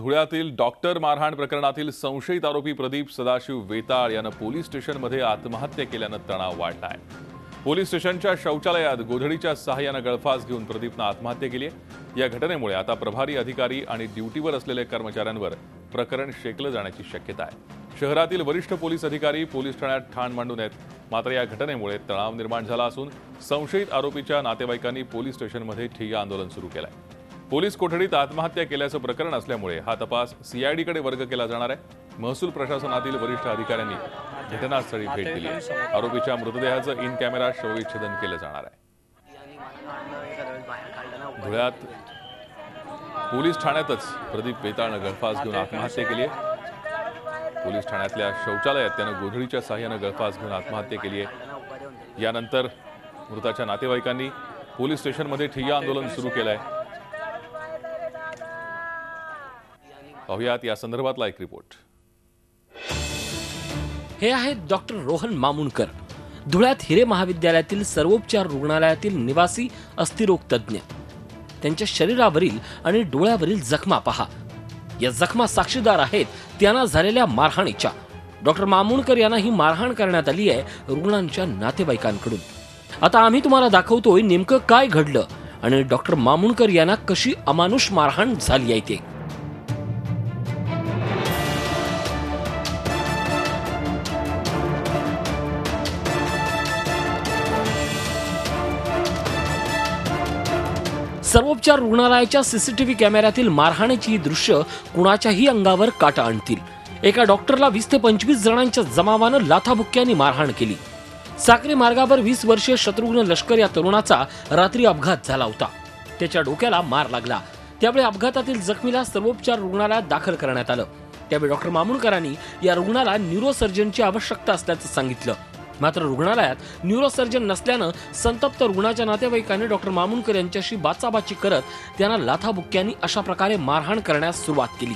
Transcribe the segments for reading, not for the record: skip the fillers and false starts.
धुळ्यातील doctor मारहाण प्रकरणातील संशयित आरोपी प्रदीप सदाशिव वेताळ यानं पोलीस स्टेशनमध्ये आत्महत्या केल्यानं तणाव वाढलाय। पोलीस स्टेशनच्या शौचालयात गोधडीच्या सहाय्यानं गळफास घेऊन प्रदीपनं आत्महत्या केली आहे। या घटनेमुळे आता प्रभारी अधिकारी आणि ड्युटीवर असलेल्या कर्मचाऱ्यांवर प्रकरण शेकलं जाण्याची शक्यता आहे। शहरातील वरिष्ठ पोलीस अधिकारी पोलीस ठाण्यात ठाण मांडून आहेत। मात्र या घटनेमुळे तणाव निर्माण झाला असून संशयित आरोपीच्या नातेवाईकांनी पोलीस स्टेशनमध्ये ठिय्या आंदोलन सुरू केलंय। पोलीस कोठडीत आत्महत्या केल्याचं प्रकरण असल्यामुळे हा तपास सीआयडीकडे वर्ग केला जाणार आहे। महसूल प्रशासनातील वरिष्ठ अधिकाऱ्यांनी घटनास्थळी भेट दिली आहे। आरोपीच्या मृतदेहाचं इन कॅमेरा शवविच्छेदन केलं जाणार आहे। धुळ्यात पोलीस ठाण्यातच प्रदीप वेताळनं गळफास घेऊन आत्महत्या केली आहे। पोलीस ठाण्यातल्या शौचालयात त्यानं गोधडीच्या सहाय्यानं गळफास घेऊन आत्महत्या केली आहे। यानंतर मृताच्या नातेवाईकांनी पोलीस स्टेशनमध्ये ठिय्या आंदोलन सुरू केलंय। पाहुयात या संदर्भातला एक रिपोर्ट। हे आहेत डॉक्टर रोहन मामुनकर, धुळ्यात हिरे महाविद्यालयातील सर्वोपचार रुग्णालयातील निवासी अस्थिरोग तज्ञ। त्यांच्या शरीरावरील आणि डोळ्यावरील जखमा पहा। या जखमा साक्षीदार आहेत त्यांना झालेल्या मारहाणीच्या। डॉक्टर मामुनकर यांना ही मारहाण करण्यात आली आहे रुग्णांच्या नातेवाईकांकडून। आता आम्ही तुम्हाला दाखवतोय नेमकं काय घडलं आणि डॉक्टर मामुनकर यांना कशी अमानुष मारहाण झाली आहे ते। सर्वोपचार रुग्णालयाच्या सीसीटीव्ही कॅमेऱ्यातील मारहाणीची दृश्य कुणाच्याही अंगावर काटा आणतील। एका डॉक्टरला 20 ते 25 जणांच्या जमावानं लाथाबुक्क्यांनी मारहाण केली। साक्री मार्गावर 20 वर्षीय शत्रुघ्न लष्कर या तरुणाचा रात्री अपघात झाला होता। त्याच्या डोक्याला मार लागला। त्यावेळी अपघातातील जखमीला सर्वोपचार रुग्णालयात दाखल करण्यात आलं। त्यावेळी डॉक्टर मामुनकरांनी या रुग्णाला न्यूरोसर्जनची आवश्यकता असल्याचं सांगितलं। मात्र रुग्णालयात न्यूरोसर्जन नसल्यानं संतप्त रुग्णाच्या नातेवाईकांनी डॉक्टर मामुनकर यांच्याशी बाचाबाची करत त्यांना लाथाबुक्क्यांनी अशा प्रकारे मारहाण करण्यास सुरुवात केली।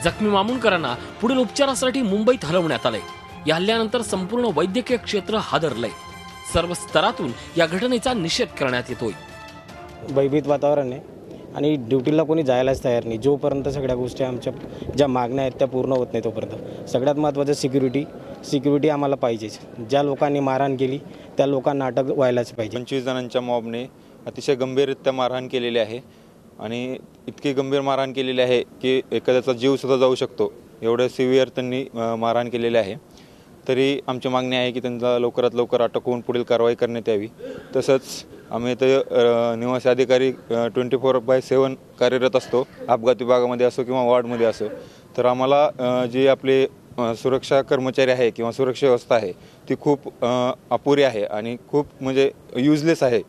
जखमी मामुनकरांना पुढील उपचारासाठी मुंबईत हलवण्यात आलंय। या हल्ल्यानंतर संपूर्ण वैद्यकीय क्षेत्र हादरलंय। सर्व स्तरातून या घटनेचा निषेध करण्यात येतोय। भयभीत वातावरण आहे आणि ड्युटीला कोणी जायलाच तयार नाही जोपर्यंत सगळ्या गोष्टी आमच्या ज्या मागण्या आहेत त्या पूर्ण होत नाही तोपर्यंत। सगळ्यात महत्त्वाचं सिक्युरिटी आम्हाला पाहिजेच। ज्या लोकांनी मारहाण केली त्या लोकांना अटक व्हायलाच पाहिजे। 25 जणांच्या मॉबने अतिशय गंभीररित्या मारहाण केलेली आहे आणि इतकी गंभीर मारहाण केलेली आहे की एखाद्याचा जीव सुद्धा जाऊ शकतो एवढं सिव्हिअर त्यांनी मारहाण केलेली आहे। तरी आमची मागणी आहे की त्यांचा लवकरात लवकर अटक होऊन पुढील कारवाई करण्यात यावी। तसंच आम्ही इथं निवासी अधिकारी 24/7 कार्यरत असतो, अपघात विभागामध्ये असो किंवा वॉर्डमध्ये असो। तर आम्हाला जे आपले सुरक्षा कर्मचारी आहे किंवा सुरक्षा व्यवस्था आहे ती खूप अपुरी आहे आणि खूप म्हणजे युजलेस आहे।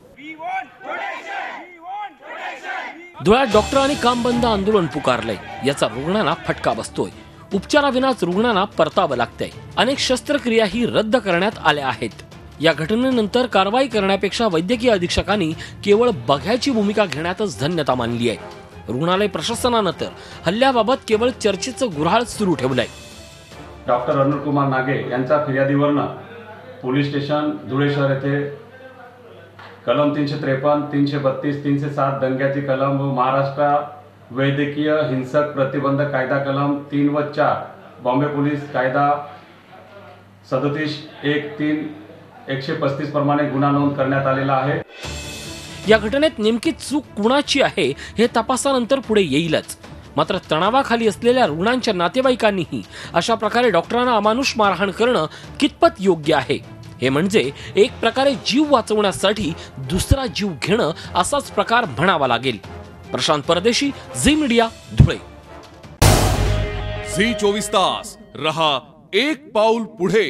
धुळ्यात डॉक्टरांनी काम बंद आंदोलन पुकारलंय। याचा रुग्णांना फटका बसतोय। उपचाराविनाच रुग्णांना परतावं लागतंय। अनेक शस्त्रक्रियाही रद्द करण्यात आल्या आहेत। या घटनेनंतर कारवाई करण्यापेक्षा वैद्यकीय अधीक्षकांनी केवळ बघ्याची भूमिका घेण्यातच धन्यता मानली आहे। रुग्णालय प्रशासनानं तर हल्ल्याबाबत केवळ चर्चेचं गुऱ्हाळ सुरू ठेवलंय। डॉक्टर अरुण कुमार नागे यांच्या फिर्यादीवरनं पोलीस स्टेशन धुळे शहर येथे कलम 353, 332, 307 दंग्याची कलम व महाराष्ट्र वैद्यकीय हिंसक प्रतिबंधक कायदा कलम 3 व 4, बॉम्बे पोलीस कायदा 37(1)(3) 135 प्रमाणे गुन्हा नोंद करण्यात आलेला आहे। या घटनेत नेमकी चूक कुणाची आहे हे तपासानंतर पुढे येईलच। मात्र तणावाखाली असलेल्या रुग्णांच्या नातेवाईकांनीही अशा प्रकारे डॉक्टरांना अमानुष मारहाण करणं कितपत योग्य आहे? हे म्हणजे एक प्रकारे जीव वाचवण्यासाठी दुसरा जीव घेणं असाच प्रकार म्हणावा लागेल। प्रशांत परदेशी, झी मीडिया, धुळे। झी 24 तास रहा एक पाऊल पुढे।